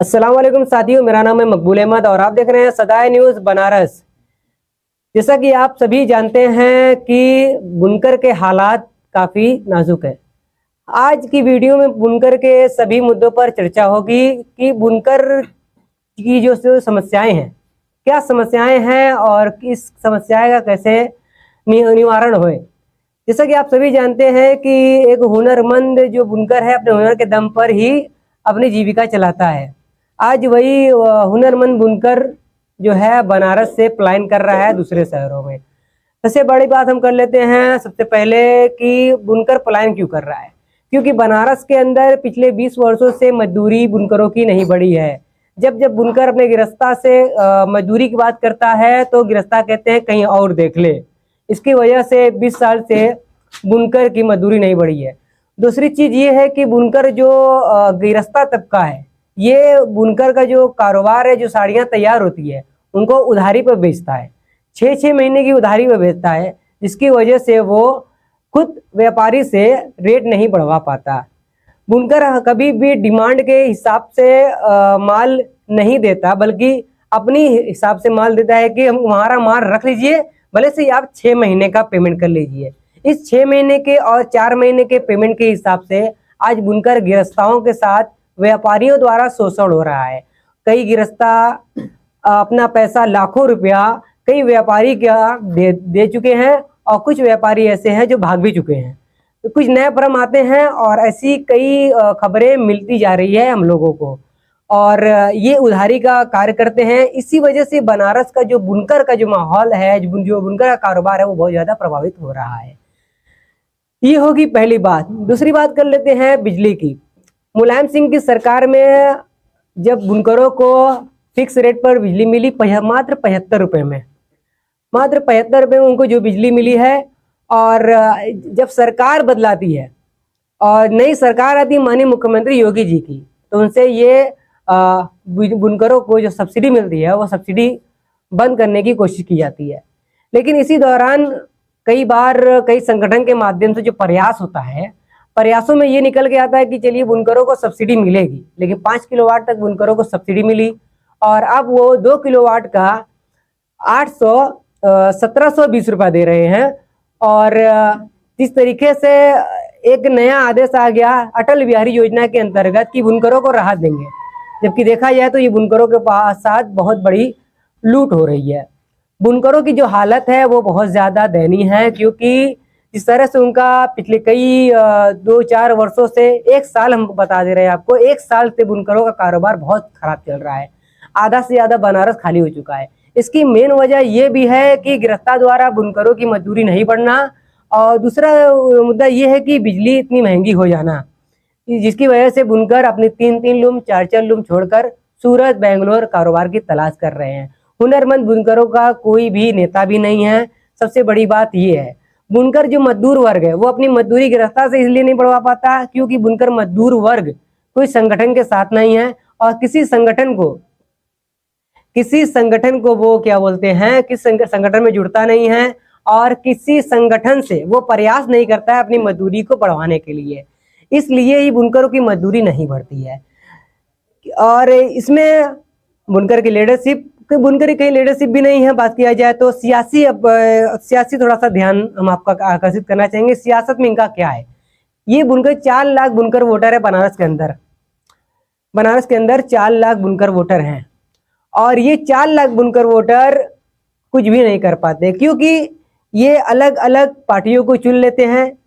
अस्सलाम वालेकुम साथियों, मेरा नाम है मकबूल अहमद और आप देख रहे हैं सदाए न्यूज़ बनारस। जैसा कि आप सभी जानते हैं कि बुनकर के हालात काफ़ी नाजुक है। आज की वीडियो में बुनकर के सभी मुद्दों पर चर्चा होगी कि बुनकर की जो समस्याएं हैं, क्या समस्याएं हैं और इस समस्या का कैसे निवारण होए। जैसा कि आप सभी जानते हैं कि एक हुनरमंद जो बुनकर है अपने हुनर के दम पर ही अपनी जीविका चलाता है। आज वही हुनरमंद बुनकर जो है बनारस से पलायन कर रहा है दूसरे शहरों में। सबसे बड़ी बात हम कर लेते हैं सबसे पहले कि बुनकर पलायन क्यों कर रहा है। क्योंकि बनारस के अंदर पिछले 20 वर्षों से मजदूरी बुनकरों की नहीं बढ़ी है। जब जब बुनकर अपने गिरस्ता से मजदूरी की बात करता है तो गिरस्ता कहते हैं कहीं और देख ले। इसकी वजह से 20 साल से बुनकर की मजदूरी नहीं बढ़ी है। दूसरी चीज ये है कि बुनकर जो गिरस्ता तबका है, ये बुनकर का जो कारोबार है, जो साड़ियाँ तैयार होती है उनको उधारी पर बेचता है। 6-6 महीने की उधारी पर बेचता है, जिसकी वजह से वो खुद व्यापारी से रेट नहीं बढ़वा पाता। बुनकर कभी भी डिमांड के हिसाब से माल नहीं देता, बल्कि अपनी हिसाब से माल देता है कि हमारा माल रख लीजिए, भले से आप 6 महीने का पेमेंट कर लीजिए। इस 6 महीने के और 4 महीने के पेमेंट के हिसाब से आज बुनकर गिरस्ताओं के साथ व्यापारियों द्वारा शोषण हो रहा है। कई गिरस्ता अपना पैसा लाखों रुपया कई व्यापारी क्या दे चुके हैं और कुछ व्यापारी ऐसे हैं जो भाग भी चुके हैं। तो कुछ नए भ्रम आते हैं और ऐसी कई खबरें मिलती जा रही है हम लोगों को, और ये उधारी का कार्य करते हैं। इसी वजह से बनारस का जो बुनकर का जो माहौल है, जो बुनकर का कारोबार है, वो बहुत ज़्यादा प्रभावित हो रहा है। ये होगी पहली बात। दूसरी बात कर लेते हैं बिजली की। मुलायम सिंह की सरकार में जब बुनकरों को फिक्स रेट पर बिजली मिली मात्र 75 रुपये में, मात्र 75 रुपये में उनको जो बिजली मिली है, और जब सरकार बदलाती है और नई सरकार आती है माननीय मुख्यमंत्री योगी जी की, तो उनसे ये बुनकरों को जो सब्सिडी मिलती है वो सब्सिडी बंद करने की कोशिश की जाती है। लेकिन इसी दौरान कई बार कई संगठन के माध्यम से जो प्रयास होता है, प्रयासों में ये निकल के आता है कि चलिए बुनकरों को सब्सिडी मिलेगी, लेकिन 5 किलोवाट तक बुनकरों को सब्सिडी मिली और अब वो 2 किलोवाट का 1720 रुपया दे रहे हैं। और इस तरीके से एक नया आदेश आ गया अटल बिहारी योजना के अंतर्गत कि बुनकरों को राहत देंगे, जबकि देखा जाए तो ये बुनकरों के साथ बहुत बड़ी लूट हो रही है। बुनकरों की जो हालत है वो बहुत ज़्यादा दयनीय है, क्योंकि इस तरह से उनका पिछले कई 2-4 वर्षों से, 1 साल हम बता दे रहे हैं आपको, 1 साल से बुनकरों का कारोबार बहुत खराब चल रहा है। आधा से ज़्यादा बनारस खाली हो चुका है। इसकी मेन वजह ये भी है कि गिरफ्तार द्वारा बुनकरों की मजदूरी नहीं बढ़ना, और दूसरा मुद्दा ये है कि बिजली इतनी महंगी हो जाना, जिसकी वजह से बुनकर अपने 3-3 लूम 4-4 लूम छोड़कर सूरत बेंगलोर कारोबार की तलाश कर रहे हैं। हुनरमंद बुनकरों का कोई भी नेता भी नहीं है। सबसे बड़ी बात ये है, बुनकर जो मजदूर वर्ग है वो अपनी मजदूरी गिरफ्तार से इसलिए नहीं बढ़वा पाता क्योंकि बुनकर मजदूर वर्ग कोई संगठन के साथ नहीं है, और किसी संगठन को वो क्या बोलते हैं, किस संगठन में जुड़ता नहीं है, और किसी संगठन से वो प्रयास नहीं करता है अपनी मजदूरी को बढ़वाने के लिए। इसलिए ही बुनकरों की मजदूरी नहीं बढ़ती है। और इसमें बुनकर की लीडरशिप भी नहीं है। बात किया जाए तो सियासी थोड़ा सा ध्यान हम आपका आकर्षित करना चाहेंगे। सियासत में इनका क्या है, ये बुनकर 4 लाख बुनकर वोटर है बनारस के अंदर 4 लाख बुनकर वोटर हैं, और ये 4 लाख बुनकर वोटर कुछ भी नहीं कर पाते, क्योंकि ये अलग अलग पार्टियों को चुन लेते हैं।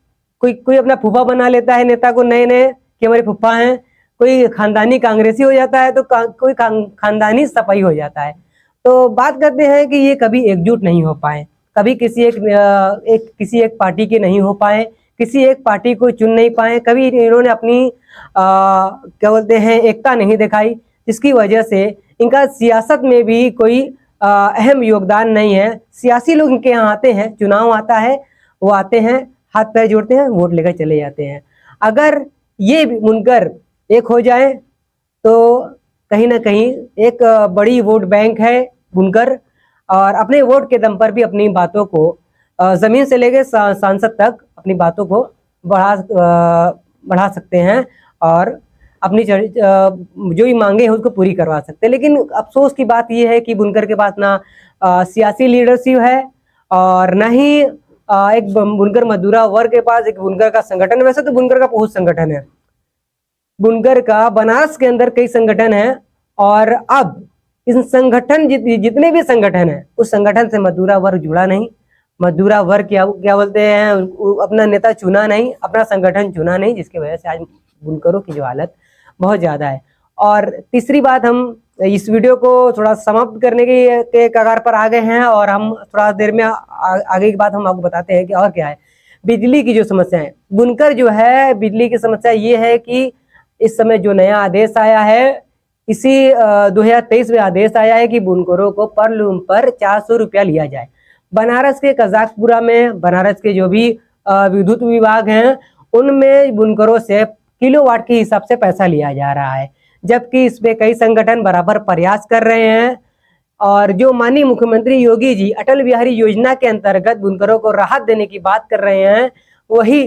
कोई अपना फूफा बना लेता है नेता को, नए कि हमारे फूफा हैं। कोई खानदानी कांग्रेसी हो जाता है तो कोई खानदानी सपाई हो जाता है। तो बात करते हैं कि ये कभी एकजुट नहीं हो पाए, कभी किसी एक पार्टी के नहीं हो पाए, किसी एक पार्टी को चुन नहीं पाए, कभी इन्होंने अपनी क्या बोलते हैं एकता नहीं दिखाई, जिसकी वजह से इनका सियासत में भी कोई अहम योगदान नहीं है। सियासी लोग इनके यहाँ आते हैं, चुनाव आता है, वो आते हैं, हाथ पैर जोड़ते हैं, वोट लेकर चले जाते हैं। अगर ये बुनकर एक हो जाए तो कहीं ना कहीं एक बड़ी वोट बैंक है बुनकर, और अपने वोट के दम पर भी अपनी बातों को जमीन से लेकर सांसद तक अपनी बातों को बढ़ा सकते हैं और अपनी जो भी मांगे हैं उसको पूरी करवा सकते हैं। लेकिन अफसोस की बात यह है कि बुनकर के पास ना सियासी लीडरशिप है और ना ही एक बुनकर मजदूरा वर्ग के पास एक बुनकर का संगठन। वैसे तो बुनकर का बहुत संगठन है, बुनकर का बनारस के अंदर कई संगठन है और अब इन संगठन जितने भी संगठन है उस संगठन से मजदूरा वर्ग जुड़ा नहीं। मजदूरा वर्ग क्या बोलते हैं, अपना नेता चुना नहीं, अपना संगठन चुना नहीं, जिसकी वजह से आज बुनकरों की जो हालत बहुत ज्यादा है। और तीसरी बात, हम इस वीडियो को थोड़ा समाप्त करने के कगार पर आ गए हैं और हम थोड़ा देर में आगे की बात हम आपको बताते हैं कि और क्या है। बिजली की जो समस्या है, बुनकर जो है बिजली की समस्या ये है कि इस समय जो नया आदेश आया है, इसी 2023 में आदेश आया है कि बुनकरों को पर लूम पर 400 रुपया लिया जाए। बनारस के कजाकपुरा में बनारस के जो भी विद्युत विभाग हैं उनमें बुनकरों से किलोवाट के हिसाब से पैसा लिया जा रहा है, जबकि इसमें कई संगठन बराबर प्रयास कर रहे हैं। और जो माननीय मुख्यमंत्री योगी जी अटल बिहारी योजना के अंतर्गत बुनकरों को राहत देने की बात कर रहे हैं, वही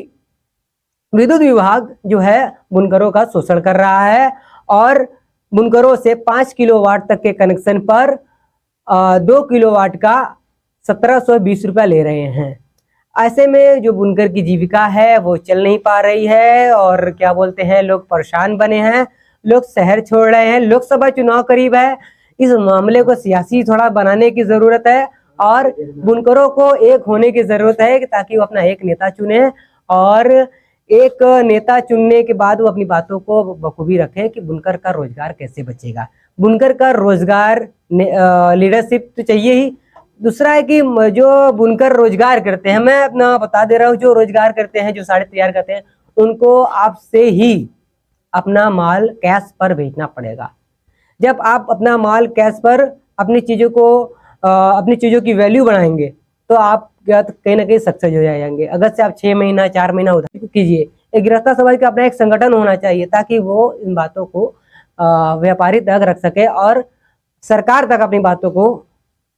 विद्युत विभाग जो है बुनकरों का शोषण कर रहा है और बुनकरों से 5 किलोवाट तक के कनेक्शन पर 2 किलोवाट का 1720 रुपया ले रहे हैं। ऐसे में जो बुनकर की जीविका है वो चल नहीं पा रही है और क्या बोलते हैं, लोग परेशान बने हैं, लोग शहर छोड़ रहे हैं। लोकसभा चुनाव करीब है, इस मामले को सियासी थोड़ा बनाने की जरूरत है और बुनकरों को एक होने की जरूरत है ताकि वो अपना एक नेता चुने और एक नेता चुनने के बाद वो अपनी बातों को बखूबी रखे कि बुनकर का रोजगार कैसे बचेगा। बुनकर का रोजगार लीडरशिप तो चाहिए ही। दूसरा है कि जो बुनकर रोजगार करते हैं, मैं अपना बता दे रहा हूँ, जो रोजगार करते हैं, जो साड़ी तैयार करते हैं, उनको आपसे ही अपना माल कैश पर बेचना पड़ेगा। जब आप अपना माल कैश पर अपनी चीजों की वैल्यू बढ़ाएंगे तो आप कहीं ना कहीं सक्सेस हो जाएंगे। अगर से आप 6 महीना 4 महीना उधार कीजिए, एक गिरफ्तार समाज का अपना एक संगठन होना चाहिए ताकि वो इन बातों को व्यापारी तक रख सके और सरकार तक अपनी बातों को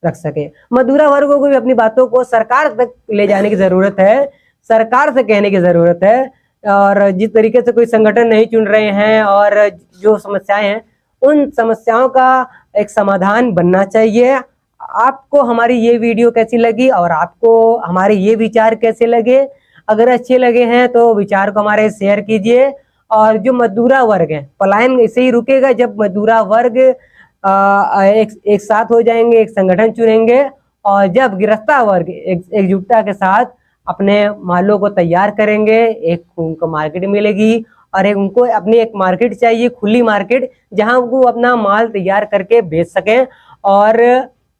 रख सके। मजदूरा वर्गों को भी अपनी बातों को सरकार तक ले जाने की जरूरत है, सरकार से कहने की जरूरत है। और जिस तरीके से कोई संगठन नहीं चुन रहे हैं और जो समस्याएं हैं उन समस्याओं का एक समाधान बनना चाहिए। आपको हमारी ये वीडियो कैसी लगी और आपको हमारे ये विचार कैसे लगे? अगर अच्छे लगे हैं तो विचार को हमारे शेयर कीजिए। और जो मजदूरा वर्ग है, पलायन ऐसे ही रुकेगा जब मजदूरा वर्ग एक साथ हो जाएंगे, एक संगठन चुनेंगे और जब गिरफ्तार वर्ग एकजुटता के साथ अपने मालों को तैयार करेंगे, एक उनको मार्केट मिलेगी और एक उनको अपनी एक मार्केट चाहिए, खुली मार्केट, जहां वो अपना माल तैयार करके बेच सकें और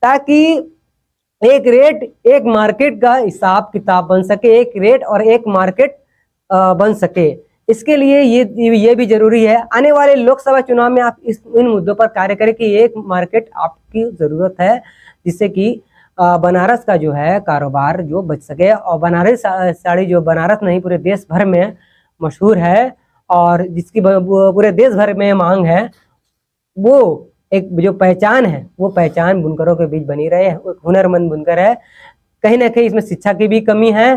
ताकि एक रेट एक मार्केट का हिसाब किताब बन सके, एक रेट और एक मार्केट बन सके। इसके लिए ये भी जरूरी है आने वाले लोकसभा चुनाव में आप इन मुद्दों पर कार्य करें कि एक मार्केट आपकी जरूरत है जिससे कि बनारस का जो है कारोबार जो बच सके। और बनारस साड़ी जो बनारस नहीं पूरे देश भर में मशहूर है और जिसकी पूरे देश भर में मांग है, वो एक जो पहचान है वो पहचान बुनकरों के बीच बनी रहे। हुनरमंद बुनकर है, कहीं ना कहीं इसमें शिक्षा की भी कमी है,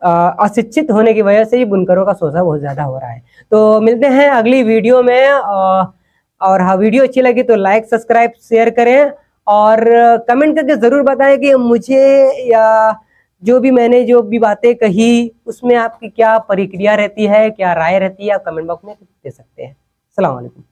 अशिक्षित होने की वजह से ही बुनकरों का शोषण बहुत ज्यादा हो रहा है। तो मिलते हैं अगली वीडियो में और हाँ, वीडियो अच्छी लगी तो लाइक सब्सक्राइब शेयर करें और कमेंट करके जरूर बताएं कि मुझे या जो भी बातें कही उसमें आपकी क्या प्रतिक्रिया रहती है, क्या राय रहती है, आप कमेंट बॉक्स में दे सकते हैं। अस्सलाम वालेकुम।